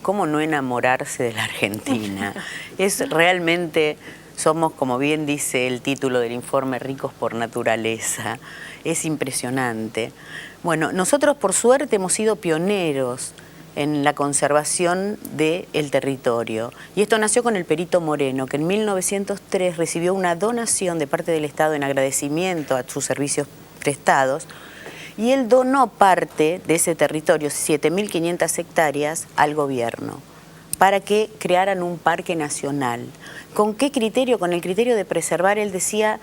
¿cómo no enamorarse de la Argentina? Es realmente, somos, como bien dice el título del informe, ricos por naturaleza. Es impresionante. Bueno, nosotros por suerte hemos sido pioneros en la conservación del territorio. Y esto nació con el Perito Moreno, que en 1903 recibió una donación de parte del Estado en agradecimiento a sus servicios prestados, y él donó parte de ese territorio, 7.500 hectáreas, al gobierno, para que crearan un parque nacional. ¿Con qué criterio? Con el criterio de preservar, él decía,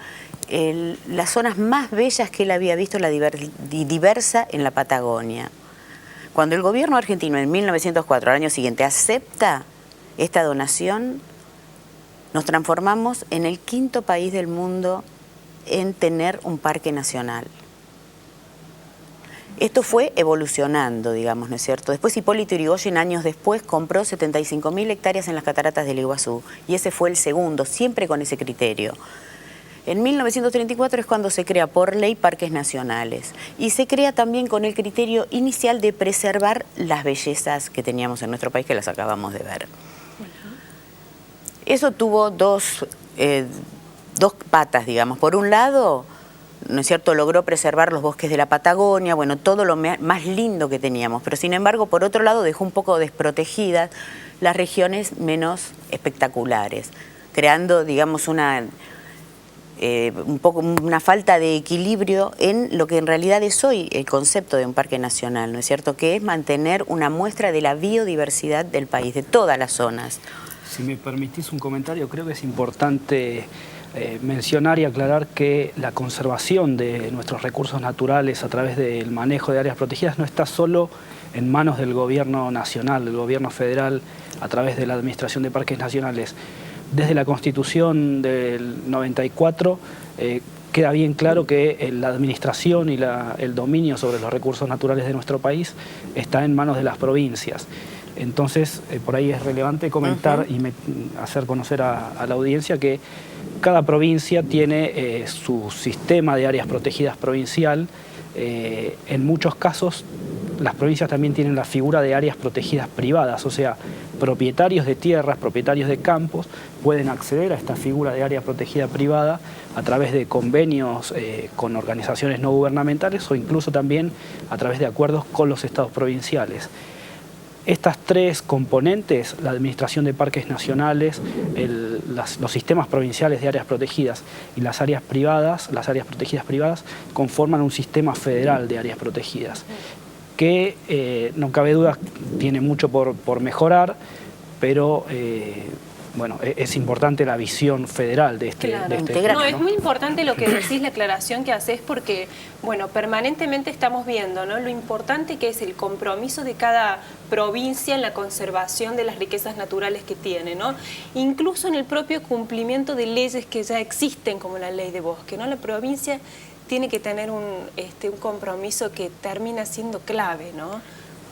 las zonas más bellas que él había visto, la diversa en la Patagonia. Cuando el gobierno argentino en 1904, al año siguiente, acepta esta donación, nos transformamos en el 5.º país del mundo en tener un parque nacional. Esto fue evolucionando, digamos, ¿no es cierto? Después Hipólito Yrigoyen, años después, compró 75.000 hectáreas en las cataratas del Iguazú, y ese fue el segundo, siempre con ese criterio. En 1934 es cuando se crea por ley parques nacionales, y se crea también con el criterio inicial de preservar las bellezas que teníamos en nuestro país, que las acabamos de ver. Eso tuvo dos patas, digamos. Por un lado, ¿no es cierto?, logró preservar los bosques de la Patagonia, bueno, todo lo más lindo que teníamos, pero sin embargo, por otro lado, dejó un poco desprotegidas las regiones menos espectaculares, creando, digamos, una falta de equilibrio en lo que en realidad es hoy el concepto de un parque nacional, ¿no es cierto?, que es mantener una muestra de la biodiversidad del país, de todas las zonas. Si me permitís un comentario, creo que es importante mencionar y aclarar que la conservación de nuestros recursos naturales a través del manejo de áreas protegidas no está solo en manos del gobierno nacional, del gobierno federal, a través de la Administración de Parques Nacionales. Desde la Constitución del 94 queda bien claro que la administración y el dominio sobre los recursos naturales de nuestro país está en manos de las provincias. Entonces, por ahí es relevante comentar y hacer conocer a la audiencia que cada provincia tiene su sistema de áreas protegidas provincial. En muchos casos, las provincias también tienen la figura de áreas protegidas privadas, o sea, propietarios de tierras, propietarios de campos, pueden acceder a esta figura de área protegida privada a través de convenios con organizaciones no gubernamentales o incluso también a través de acuerdos con los estados provinciales. Estas tres componentes, la administración de parques nacionales, los sistemas provinciales de áreas protegidas y las áreas protegidas privadas, conforman un sistema federal de áreas protegidas que, no cabe duda, tiene mucho por mejorar, pero bueno, es importante la visión federal de este tema, ¿no? Es muy importante lo que decís, la aclaración que haces, porque bueno, permanentemente estamos viendo, ¿no?, lo importante que es el compromiso de cada provincia en la conservación de las riquezas naturales que tiene, ¿no? Incluso en el propio cumplimiento de leyes que ya existen, como la ley de bosque, ¿no? La provincia tiene que tener un compromiso que termina siendo clave, ¿no?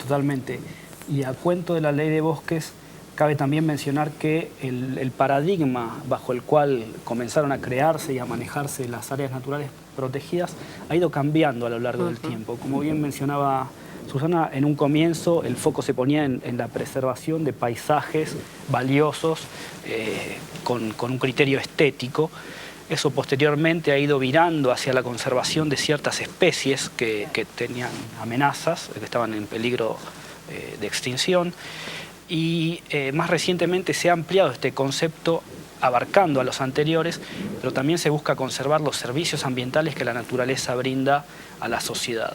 Totalmente. Y a cuento de la ley de bosques, cabe también mencionar que el paradigma bajo el cual comenzaron a crearse y a manejarse las áreas naturales protegidas ha ido cambiando a lo largo del tiempo. Como bien mencionaba Susana, en un comienzo el foco se ponía en la preservación de paisajes valiosos con un criterio estético. Eso posteriormente ha ido virando hacia la conservación de ciertas especies que tenían amenazas, que estaban en peligro de extinción. Y más recientemente se ha ampliado este concepto abarcando a los anteriores, pero también se busca conservar los servicios ambientales que la naturaleza brinda a la sociedad.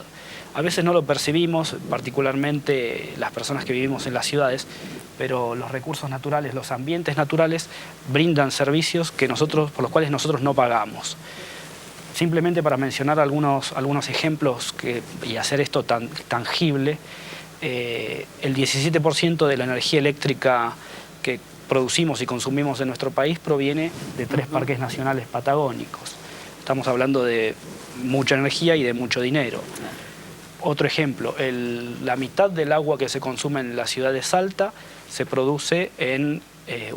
A veces no lo percibimos, particularmente las personas que vivimos en las ciudades, pero los recursos naturales, los ambientes naturales, brindan servicios por los cuales nosotros no pagamos. Simplemente para mencionar algunos ejemplos y hacer esto tan tangible, el 17% de la energía eléctrica que producimos y consumimos en nuestro país proviene de 3 parques nacionales patagónicos. Estamos hablando de mucha energía y de mucho dinero. Otro ejemplo, la mitad del agua que se consume en la ciudad de Salta se produce en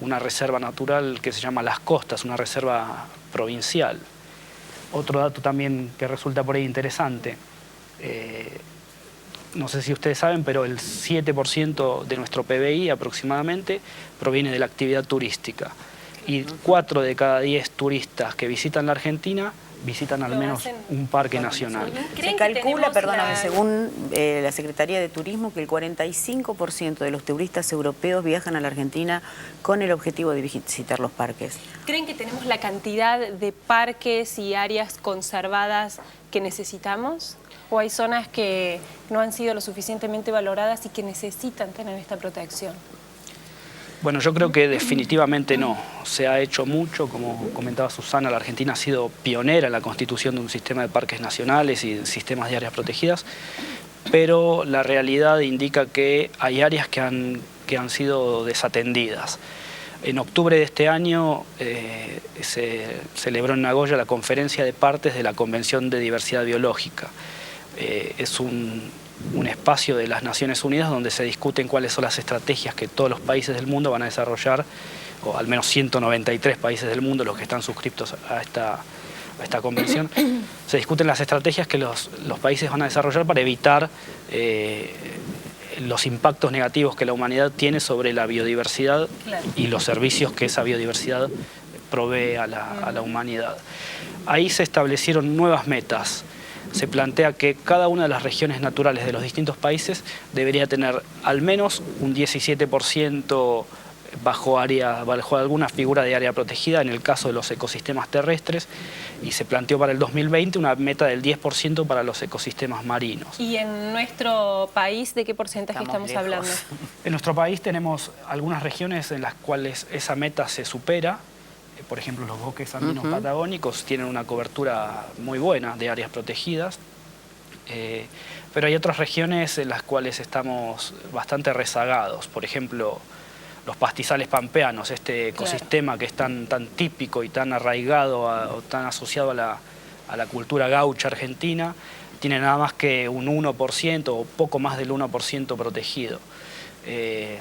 una reserva natural que se llama Las Costas, una reserva provincial. Otro dato también que resulta por ahí interesante, no sé si ustedes saben, pero el 7% de nuestro PBI aproximadamente proviene de la actividad turística. Y 4 de cada 10 turistas que visitan la Argentina visitan al menos un parque nacional. Se calcula, perdóname, según la Secretaría de Turismo, que el 45% de los turistas europeos viajan a la Argentina con el objetivo de visitar los parques. ¿Creen que tenemos la cantidad de parques y áreas conservadas que necesitamos? ¿O hay zonas que no han sido lo suficientemente valoradas y que necesitan tener esta protección? Bueno, yo creo que definitivamente no. Se ha hecho mucho, como comentaba Susana, la Argentina ha sido pionera en la constitución de un sistema de parques nacionales y sistemas de áreas protegidas, pero la realidad indica que hay áreas que han sido desatendidas. En octubre de este año se celebró en Nagoya la conferencia de partes de la Convención de Diversidad Biológica. Es un espacio de las Naciones Unidas donde se discuten cuáles son las estrategias que todos los países del mundo van a desarrollar, o al menos 193 países del mundo los que están suscriptos a esta convención. Se discuten las estrategias que los países van a desarrollar para evitar los impactos negativos que la humanidad tiene sobre la biodiversidad y los servicios que esa biodiversidad provee a la humanidad. Ahí se establecieron nuevas metas. Se plantea que cada una de las regiones naturales de los distintos países debería tener al menos un 17% bajo alguna figura de área protegida en el caso de los ecosistemas terrestres, y se planteó para el 2020 una meta del 10% para los ecosistemas marinos. ¿Y en nuestro país de qué porcentaje estamos hablando? En nuestro país tenemos algunas regiones en las cuales esa meta se supera. Por ejemplo, los bosques andinos patagónicos tienen una cobertura muy buena de áreas protegidas, pero hay otras regiones en las cuales estamos bastante rezagados. Por ejemplo, los pastizales pampeanos, este ecosistema que es tan típico y tan arraigado o tan asociado a la cultura gaucha argentina, tiene nada más que un 1% o poco más del 1% protegido.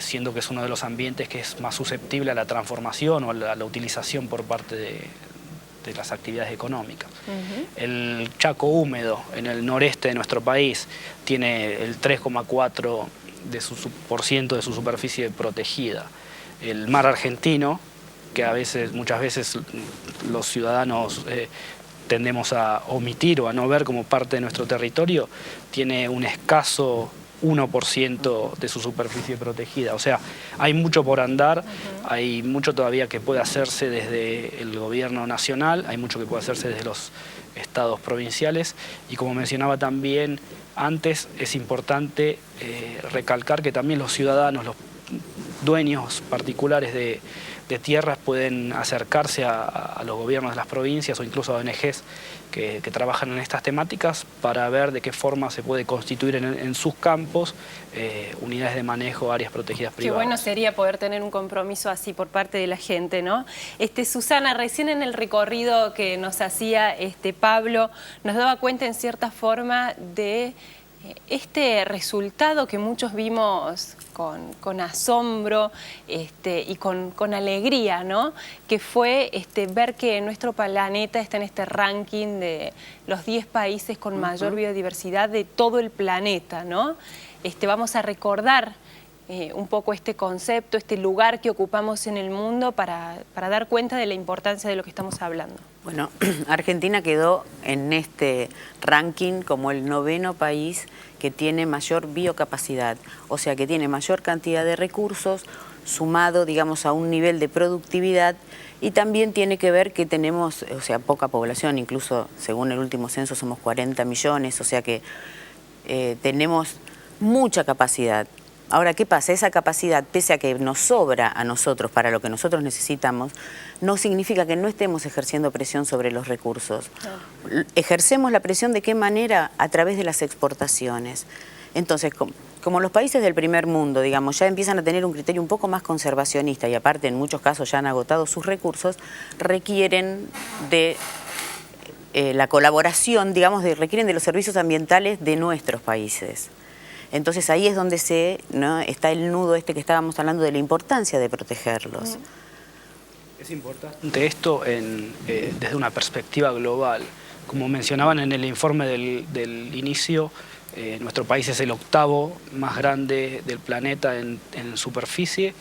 Siendo que es uno de los ambientes que es más susceptible a la transformación o a la utilización por parte de las actividades económicas. El Chaco húmedo en el noreste de nuestro país tiene el 3,4% de su superficie protegida. El mar argentino, que muchas veces los ciudadanos tendemos a omitir o a no ver como parte de nuestro territorio, tiene un escaso 1% de su superficie protegida. O sea, hay mucho por andar, hay mucho todavía que puede hacerse desde el gobierno nacional, hay mucho que puede hacerse desde los estados provinciales, y como mencionaba también antes, es importante recalcar que también los ciudadanos, los dueños particulares de tierras pueden acercarse a los gobiernos de las provincias o incluso a ONGs que trabajan en estas temáticas para ver de qué forma se puede constituir en sus campos unidades de manejo, áreas protegidas privadas. Qué bueno sería poder tener un compromiso así por parte de la gente, ¿no? Susana, recién en el recorrido que nos hacía Pablo, nos daba cuenta en cierta forma de este resultado que muchos vimos con asombro y con alegría, ¿no? Que fue ver que nuestro planeta está en este ranking de los 10 países con mayor biodiversidad de todo el planeta, ¿no? Vamos a recordar un poco este concepto, este lugar que ocupamos en el mundo para dar cuenta de la importancia de lo que estamos hablando. Bueno, Argentina quedó en este ranking como el 9º país que tiene mayor biocapacidad, o sea que tiene mayor cantidad de recursos sumado, digamos, a un nivel de productividad, y también tiene que ver que tenemos, o sea, poca población, incluso según el último censo somos 40 millones, o sea que tenemos mucha capacidad. Ahora, ¿qué pasa? Esa capacidad, pese a que nos sobra a nosotros para lo que nosotros necesitamos, no significa que no estemos ejerciendo presión sobre los recursos. Claro. Ejercemos la presión, ¿de qué manera? A través de las exportaciones. Entonces, como los países del primer mundo, digamos, ya empiezan a tener un criterio un poco más conservacionista y aparte en muchos casos ya han agotado sus recursos, requieren de la colaboración, digamos, requieren de los servicios ambientales de nuestros países. Entonces ahí es donde está el nudo que estábamos hablando de la importancia de protegerlos. Es importante esto desde una perspectiva global. Como mencionaban en el informe del inicio, Nuestro país es el octavo más grande del planeta en superficie